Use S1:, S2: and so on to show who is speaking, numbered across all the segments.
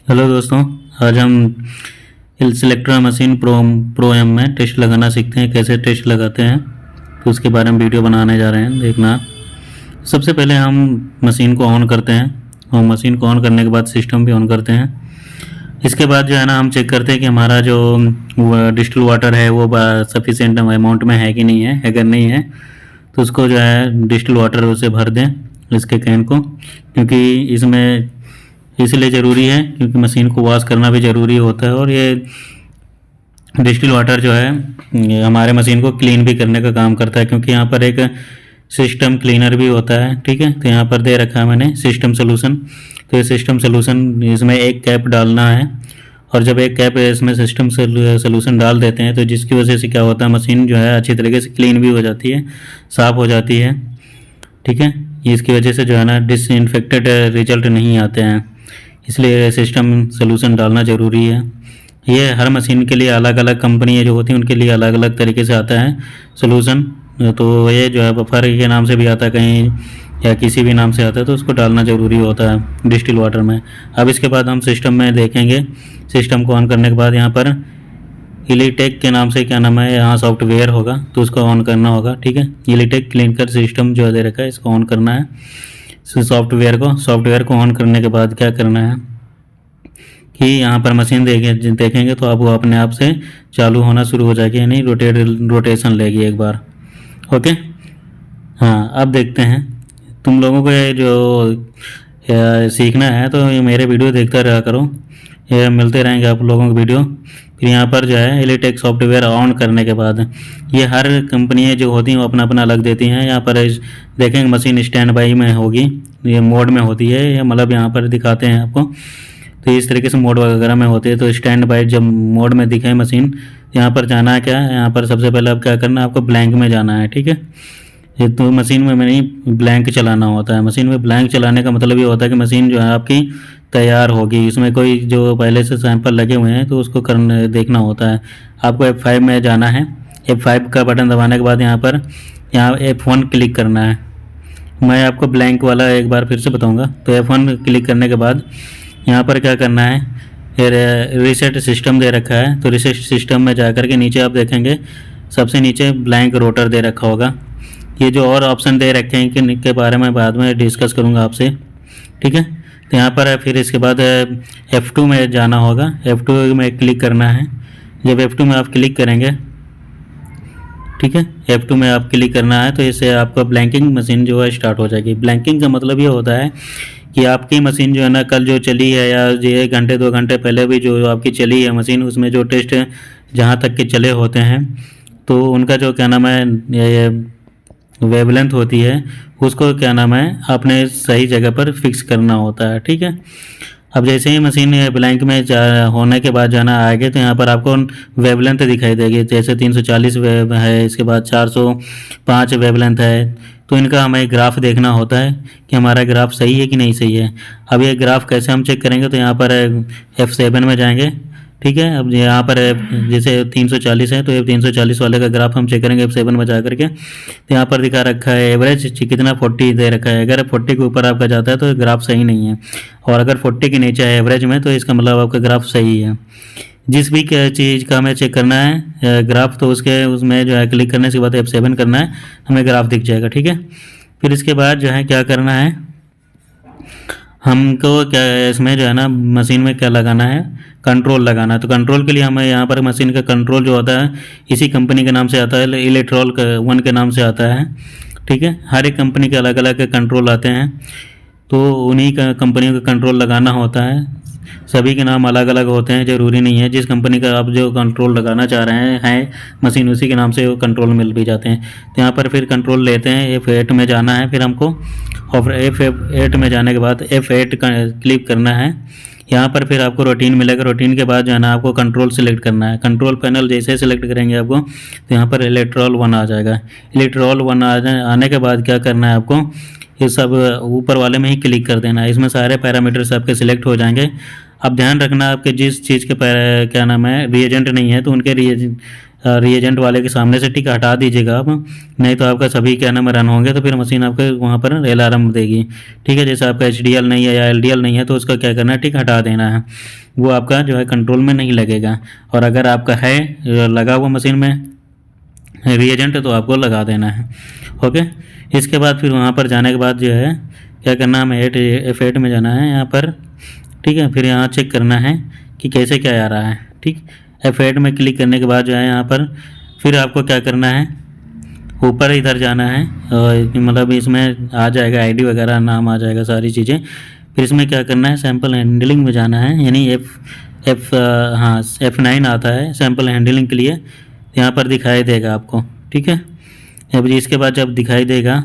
S1: Hello दोस्तों। आज हम सिलेक्ट्रा मशीन प्रो एम में टेस्ट लगाना सीखते हैं। कैसे टेस्ट लगाते हैं तो उसके बारे में वीडियो बनाने जा रहे हैं, देखना। सबसे पहले हम मशीन को ऑन करते हैं और मशीन को ऑन करने के बाद सिस्टम भी ऑन करते हैं। इसके बाद जो है ना हम चेक करते हैं कि हमारा जो डिस्टिल वाटर है वो सफिशिएंट अमाउंट में है कि नहीं है। अगर नहीं है तो उसको जो है डिस्टिल वाटर उसे भर दें इसके कैन को, क्योंकि इसमें इसलिए ज़रूरी है क्योंकि मशीन को वॉश करना भी ज़रूरी होता है। और ये डिस्टिल वाटर जो है ये हमारे मशीन को क्लीन भी करने का काम करता है, क्योंकि यहाँ पर एक सिस्टम क्लीनर भी होता है। ठीक है, तो यहाँ पर दे रखा है मैंने सिस्टम सोल्यूशन। तो ये सिस्टम सोल्यूशन इसमें एक कैप डालना है, और जब एक कैप इसमें सिस्टम सोल्यूशन डाल देते हैं तो जिसकी वजह से क्या होता है, मशीन जो है अच्छी तरीके से क्लीन भी हो जाती है, साफ़ हो जाती है। ठीक है, इसकी वजह से जो है ना डिसइंफेक्टेड रिजल्ट नहीं आते हैं, इसलिए सिस्टम सोल्यूशन डालना ज़रूरी है। ये हर मशीन के लिए अलग अलग कंपनी जो होती हैं उनके लिए अलग अलग तरीके से आता है सोल्यूशन। तो ये जो है बफर के नाम से भी आता है कहीं, या किसी भी नाम से आता है, तो उसको डालना ज़रूरी होता है डिस्टिल वाटर में। अब इसके बाद हम सिस्टम में देखेंगे। सिस्टम को ऑन करने के बाद यहाँ पर इलीटेक के नाम से क्या नाम है, यहाँ सॉफ्टवेयर होगा तो उसको ऑन करना होगा। ठीक है, इलीटेक क्लीनकर सिस्टम जो दे रखा है इसको ऑन करना है। सॉफ्टवेयर को ऑन करने के बाद क्या करना है कि यहाँ पर मशीन देखेंगे तो अब वो अपने आप से चालू होना शुरू हो जाएगी, यानी रोटेशन लेगी एक बार। ओके, हाँ अब देखते हैं। तुम लोगों को ये जो सीखना है तो ये मेरे वीडियो देखते रहा करो, ये मिलते रहेंगे आप लोगों को वीडियो। फिर यहाँ पर जो है इलीटेक सॉफ्टवेयर ऑन करने के बाद ये हर कंपनी जो होती हैं वो अपना अपना अलग देती हैं। यहाँ पर देखेंगे मशीन स्टैंड बाई में होगी, ये मोड में होती है, ये मतलब यहाँ पर दिखाते हैं आपको। तो इस तरीके से मोड वगैरह में होती है। तो स्टैंड बाई जब मोड में दिखे मशीन, यहाँ पर जाना है क्या, यहाँ पर सबसे पहले अब क्या करना है, आपको ब्लैंक में जाना है। ठीक है, ये तो मशीन में नहीं ब्लैंक चलाना होता है। मशीन में ब्लैंक चलाने का मतलब ये होता है कि मशीन जो है आपकी तैयार होगी, इसमें कोई जो पहले से सैंपल लगे हुए हैं तो उसको करने देखना होता है। आपको F5 में जाना है। F5 का बटन दबाने के बाद यहाँ F1 क्लिक करना है। मैं आपको ब्लैंक वाला एक बार फिर से बताऊँगा। तो F1 क्लिक करने के बाद यहाँ पर क्या करना है, फिर रीसेट सिस्टम दे रखा है। तो रीसेट सिस्टम में जा कर के नीचे आप देखेंगे सबसे नीचे ब्लैंक रोटर दे रखा होगा। ये जो और ऑप्शन दे रखे हैं कि के बारे में बाद में डिस्कस करूँगा आपसे। ठीक है, तो यहाँ पर फिर इसके बाद F2 में जाना होगा। F2 में क्लिक करना है। जब F2 में आप क्लिक करेंगे, ठीक है, F2 में आप क्लिक करना है तो इससे आपका ब्लैंकिंग मशीन जो है स्टार्ट हो जाएगी। ब्लैंकिंग का मतलब ये होता है कि आपकी मशीन जो है ना कल जो चली है या ये 1 घंटे 2 घंटे पहले भी जो आपकी चली है मशीन, उसमें जो टेस्ट जहाँ तक के चले होते हैं तो उनका जो क्या नाम है ये वेवलेंथ होती है, उसको क्या नाम है आपने सही जगह पर फिक्स करना होता है। ठीक है, अब जैसे ही मशीन ब्लैंक में होने के बाद जाना आएगा तो यहाँ पर आपको वेवलेंथ दिखाई देगी। जैसे 340 वेव है, इसके बाद 405 वेवलेंथ है। तो इनका हमें ग्राफ देखना होता है कि हमारा ग्राफ सही है कि नहीं सही है। अब ये ग्राफ कैसे हम चेक करेंगे, तो यहाँ पर F7 में जाएंगे। ठीक है, अब यहाँ पर जैसे 340 है तो ये 340 वाले का ग्राफ हम चेक करेंगे F7 में जा करके। तो यहाँ पर दिखा रखा है एवरेज कितना 40 दे रखा है। अगर 40 के ऊपर आपका जाता है तो ग्राफ सही नहीं है, और अगर 40 के नीचे है एवरेज में तो इसका मतलब आपका ग्राफ सही है। जिस भी चीज़ का हमें चेक करना है ग्राफ, तो उसमें जो है क्लिक करने के बाद F7 करना है, हमें ग्राफ दिख जाएगा। ठीक है, फिर इसके बाद जो है क्या करना है, हमको क्या इसमें जो है ना मशीन में क्या लगाना है, कंट्रोल लगाना है। तो कंट्रोल के लिए हमें यहाँ पर मशीन का कंट्रोल जो होता है इसी कंपनी के नाम से आता है, इलेक्ट्रॉल 1 के नाम से आता है। ठीक है, हर एक कंपनी के अलग अलग कंट्रोल आते हैं, तो उन्हीं का कंपनियों का कंट्रोल लगाना होता है। सभी के नाम अलग अलग होते हैं, ज़रूरी नहीं है जिस कंपनी का आप जो कंट्रोल लगाना चाह रहे हैं मशीन उसी के नाम से वो कंट्रोल मिल भी जाते हैं। तो यहाँ पर फिर कंट्रोल लेते हैं, F8 में जाना है फिर हमको, और F8 में जाने के बाद F8 का क्लिक करना है। यहाँ पर फिर आपको रूटीन मिलेगा। रूटीन के बाद जो है ना आपको कंट्रोल सेलेक्ट करना है। कंट्रोल पैनल जैसे सेलेक्ट करेंगे आपको तो यहाँ पर इलेक्ट्रॉल 1 आ जाएगा। इलेक्ट्रॉल 1 आने के बाद क्या करना है आपको, ये सब ऊपर वाले में ही क्लिक कर देना है। इसमें सारे पैरामीटर्स आपके सिलेक्ट हो जाएंगे। अब ध्यान रखना आपके जिस चीज़ के क्या नाम है रिएजेंट नहीं है तो उनके रिएजेंट वाले के सामने से टिक हटा दीजिएगा आप, नहीं तो आपका सभी क्या नाम रन होंगे तो फिर मशीन आपके वहाँ पर अलार्म देगी। ठीक है, जैसे आपका HDL नहीं है या LDL नहीं है तो उसका क्या करना है, टिक हटा देना है, वो आपका जो है कंट्रोल में नहीं लगेगा। और अगर आपका है लगा हुआ मशीन में रिएजेंट तो आपको लगा देना है। ओके, इसके बाद फिर वहाँ पर जाने के बाद जो है क्या करना है, हमें F8 में जाना है यहाँ पर। ठीक है, फिर यहाँ चेक करना है कि कैसे क्या आ रहा है। ठीक, F8 में क्लिक करने के बाद जो है यहाँ पर फिर आपको क्या करना है, ऊपर इधर जाना है और मतलब इसमें आ जाएगा ID वगैरह, नाम आ जाएगा, सारी चीज़ें। फिर इसमें क्या करना है, सैम्पल हैंडलिंग में जाना है, यानी F9 आता है सैम्पल हैंडलिंग के लिए, यहाँ पर दिखाई देगा आपको। ठीक है, अब इसके बाद जब दिखाई देगा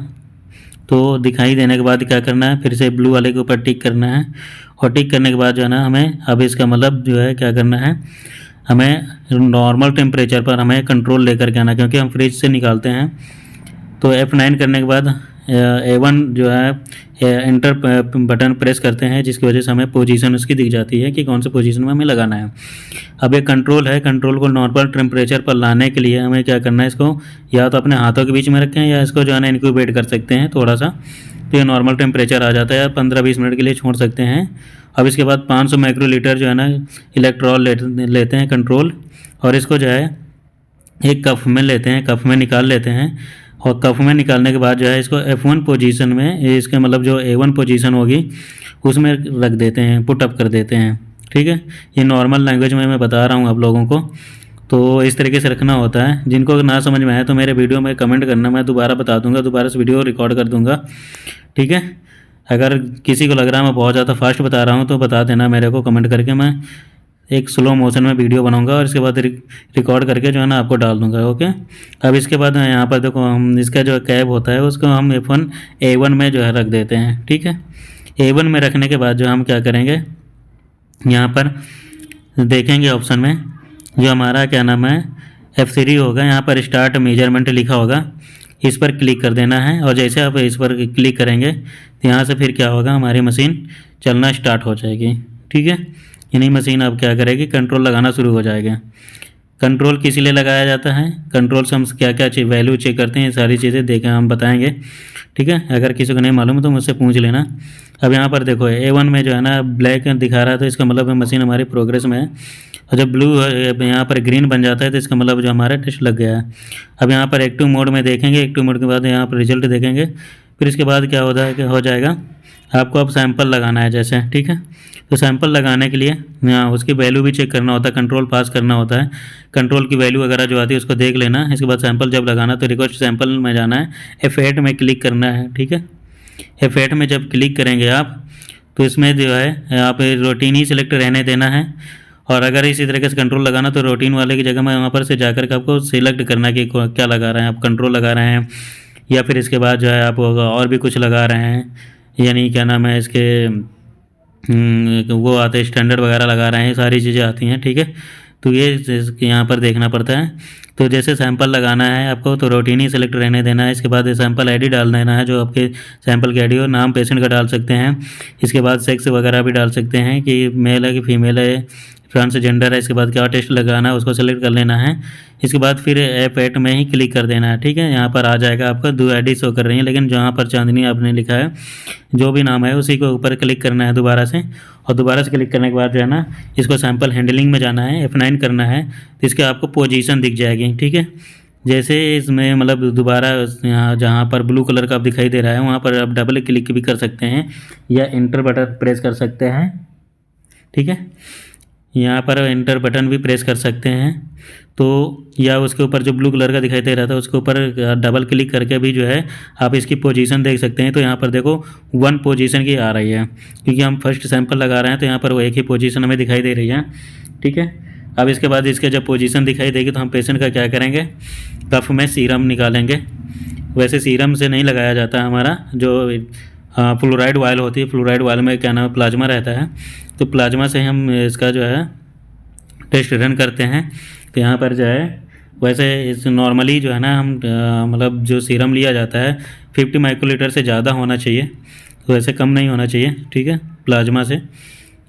S1: तो दिखाई देने के बाद क्या करना है, फिर से ब्लू वाले के ऊपर टिक करना है। और टिक करने के बाद जो है ना हमें अब इसका मतलब जो है क्या करना है, हमें नॉर्मल टेम्परेचर पर हमें कंट्रोल लेकर के आना, क्योंकि हम फ्रिज से निकालते हैं। तो F9 करने के बाद A1 जो है एंटर बटन प्रेस करते हैं, जिसकी वजह से हमें पोजीशन उसकी दिख जाती है कि कौन से पोजीशन में हमें लगाना है। अब एक कंट्रोल है, कंट्रोल को नॉर्मल टेम्परेचर पर लाने के लिए हमें क्या करना है, इसको या तो अपने हाथों के बीच में रखें या इसको जो है ना इनक्यूबेट कर सकते हैं थोड़ा सा, तो ये नॉर्मल टेम्परेचर आ जाता है। 15-20 मिनट के लिए छोड़ सकते हैं। अब इसके बाद 500 माइक्रोलीटर जो है ना इलेक्ट्रॉल लेते हैं कंट्रोल, और इसको जो है एक कप में लेते हैं, कप में निकाल लेते हैं। और कप में निकालने के बाद जो है इसको F1 पोजीशन में, इसके मतलब जो A1 पोजीशन होगी उसमें रख देते हैं, पुट अप कर देते हैं। ठीक है, ये नॉर्मल लैंग्वेज में मैं बता रहा हूँ आप लोगों को, तो इस तरीके से रखना होता है। जिनको ना समझ में आए तो मेरे वीडियो में कमेंट करना, मैं दोबारा बता दूंगा, दोबारा से वीडियो रिकॉर्ड कर दूंगा। ठीक है, अगर किसी को लग रहा है मैं बहुत ज़्यादा फास्ट बता रहा हूँ तो बता देना मेरे को कमेंट करके, मैं एक स्लो मोशन में वीडियो बनाऊंगा और इसके बाद रिकॉर्ड करके जो है ना आपको डाल दूंगा। ओके, अब इसके बाद यहाँ पर देखो हम इसका जो कैब होता है उसको हम A1 में जो है रख देते हैं। ठीक है, A1 में रखने के बाद जो हम क्या करेंगे, यहाँ पर देखेंगे ऑप्शन में जो हमारा क्या नाम है F3 होगा, यहाँ पर स्टार्ट मेजरमेंट लिखा होगा, इस पर क्लिक कर देना है। और जैसे आप इस पर क्लिक करेंगे तो यहाँ से फिर क्या होगा, हमारी मशीन चलना स्टार्ट हो जाएगी। ठीक है, यानी मशीन अब क्या करेगी, कंट्रोल लगाना शुरू हो जाएगा। कंट्रोल किस लिए लगाया जाता है, कंट्रोल से हम क्या क्या वैल्यू चेक करते हैं, सारी चीज़ें देखें हम बताएंगे। ठीक है, अगर किसी को नहीं मालूम है तो मुझसे पूछ लेना। अब यहाँ पर देखो A1 में जो है ना ब्लैक दिखा रहा है तो इसका मतलब मशीन हमारी प्रोग्रेस में है, और जब ब्लू यहाँ पर ग्रीन बन जाता है तो इसका मतलब जो हमारा टेस्ट लग गया है। अब यहाँ पर एक्टिव मोड में देखेंगे, एक्टिव मोड के बाद यहाँ पर रिजल्ट देखेंगे। फिर इसके बाद क्या होता है कि हो जाएगा, आपको अब सैंपल लगाना है जैसे। ठीक है, तो सैंपल लगाने के लिए यहाँ उसकी वैल्यू भी चेक करना होता है, कंट्रोल पास करना होता है, कंट्रोल की वैल्यू वगैरह जो आती है उसको देख लेना। इसके बाद सैंपल जब लगाना तो रिक्वेस्ट सैंपल में जाना है, F8 में क्लिक करना है। ठीक है, F8 में जब क्लिक करेंगे आप तो इसमें जो है आप रूटीन ही सिलेक्ट रहने देना है। और अगर इसी तरीके से कंट्रोल लगाना तो रूटीन वाले की जगह में वहाँ पर से जाकर के आपको सिलेक्ट करना कि क्या लगा रहे हैं आप, कंट्रोल लगा रहे हैं या फिर इसके बाद जो है आप और भी कुछ लगा रहे हैं, यानी क्या नाम है इसके वो आते हैं स्टैंडर्ड वगैरह लगा रहे हैं, सारी चीज़ें आती हैं। ठीक है, तो ये यहाँ पर देखना पड़ता है। तो जैसे सैंपल लगाना है आपको तो रूटीन ही सिलेक्ट रहने देना है। इसके बाद सैंपल ID डाल देना है, जो आपके सैंपल की ID हो, नाम पेशेंट का डाल सकते हैं। इसके बाद सेक्स वगैरह भी डाल सकते हैं कि मेल है कि फीमेल है, ट्रांसजेंडर है। इसके बाद क्या टेस्ट लगाना है उसको सेलेक्ट कर लेना है। इसके बाद फिर F8 में ही क्लिक कर देना है। ठीक है, यहाँ पर आ जाएगा आपका 2 ID शो कर रही है, लेकिन जहाँ पर चांदनी आपने लिखा है जो भी नाम है उसी को ऊपर क्लिक करना है दोबारा से। और दोबारा से क्लिक करने के बाद जो है ना इसको सैंपल हैंडलिंग में जाना है, F9 करना है, तो इसके आपको पोजीशन दिख जाएगी। ठीक है, जैसे इसमें मतलब दोबारा यहाँ जहाँ पर ब्लू कलर का आप दिखाई दे रहा है वहाँ पर आप डबल क्लिक भी कर सकते हैं या इंटर बटन प्रेस कर सकते हैं। ठीक है, यहाँ पर एंटर बटन भी प्रेस कर सकते हैं, तो या उसके ऊपर जो ब्लू कलर का दिखाई दे रहा था उसके ऊपर डबल क्लिक करके भी जो है आप इसकी पोजीशन देख सकते हैं। तो यहाँ पर देखो 1 पोजीशन की आ रही है, क्योंकि हम फर्स्ट सैंपल लगा रहे हैं तो यहाँ पर वो एक ही पोजीशन हमें दिखाई दे रही है। ठीक है, अब इसके बाद इसके जब पोजीशन दिखाई देगी तो हम पेशेंट का क्या करेंगे, कफ में सीरम निकालेंगे। वैसे सीरम से नहीं लगाया जाता, हमारा जो फ्लोराइड वायल होती है, फ्लोराइड वायल में क्या नाम है प्लाज्मा रहता है, तो प्लाज्मा से हम इसका जो है टेस्ट रन करते हैं। तो यहाँ पर जो है वैसे इस नॉर्मली जो है ना हम मतलब जो सीरम लिया जाता है 50 माइक्रोलीटर से ज़्यादा होना चाहिए, तो वैसे कम नहीं होना चाहिए। ठीक है, प्लाज्मा से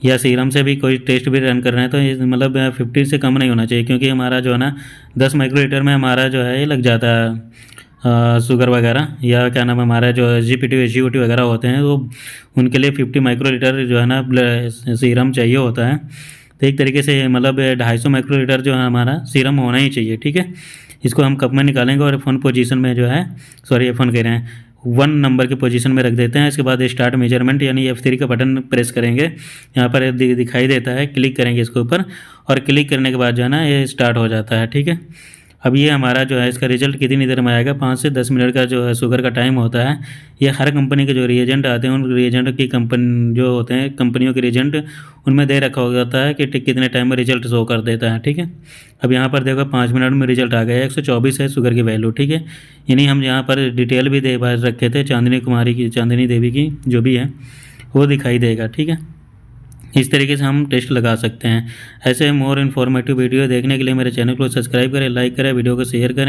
S1: या सीरम से भी कोई टेस्ट भी रन कर रहे हैं तो ये मतलब 50 से कम नहीं होना चाहिए, क्योंकि हमारा जो है ना 10 माइक्रोलीटर में हमारा जो है ये लग जाता है शुगर वगैरह, या क्या नाम है हमारा जो SGPT SGOT वगैरह होते हैं, वो उनके लिए 50 माइक्रोलीटर जो है ना सीरम चाहिए होता है। तो एक तरीके से मतलब 250 माइक्रोलीटर जो है हमारा सीरम होना ही चाहिए, ठीक है। इसको हम कप में निकालेंगे और F1 पोजीशन में जो है, सॉरी F1 कह रहे हैं, 1 नंबर के पोजीशन में रख देते हैं। इसके बाद स्टार्ट मेजरमेंट यानी F3 का बटन प्रेस करेंगे, यहाँ पर दिखाई देता है, क्लिक करेंगे इसके ऊपर, और क्लिक करने के बाद जो है ना ये स्टार्ट हो जाता है, ठीक है। अब ये हमारा जो है इसका रिजल्ट कितनी देर में आएगा, 5 से 10 मिनट का जो है शुगर का टाइम होता है। ये हर कंपनी के जो रिएजेंट आते हैं, उन रिएजेंट की कंपनी जो होते हैं कंपनियों के रिएजेंट, उनमें दे रखा होता है कि कितने टाइम में रिजल्ट शो कर देता है, ठीक है। अब यहाँ पर देखो 5 मिनट में रिजल्ट आ गया, 124 है शुगर की वैल्यू, ठीक है। यानी हम यहाँ पर डिटेल भी दे रखे थे चांदनी देवी की जो भी है वो दिखाई देगा, ठीक है। इस तरीके से हम टेस्ट लगा सकते हैं। ऐसे मोर इन्फॉर्मेटिव वीडियो देखने के लिए मेरे चैनल को सब्सक्राइब करें, लाइक करें, वीडियो को शेयर करें।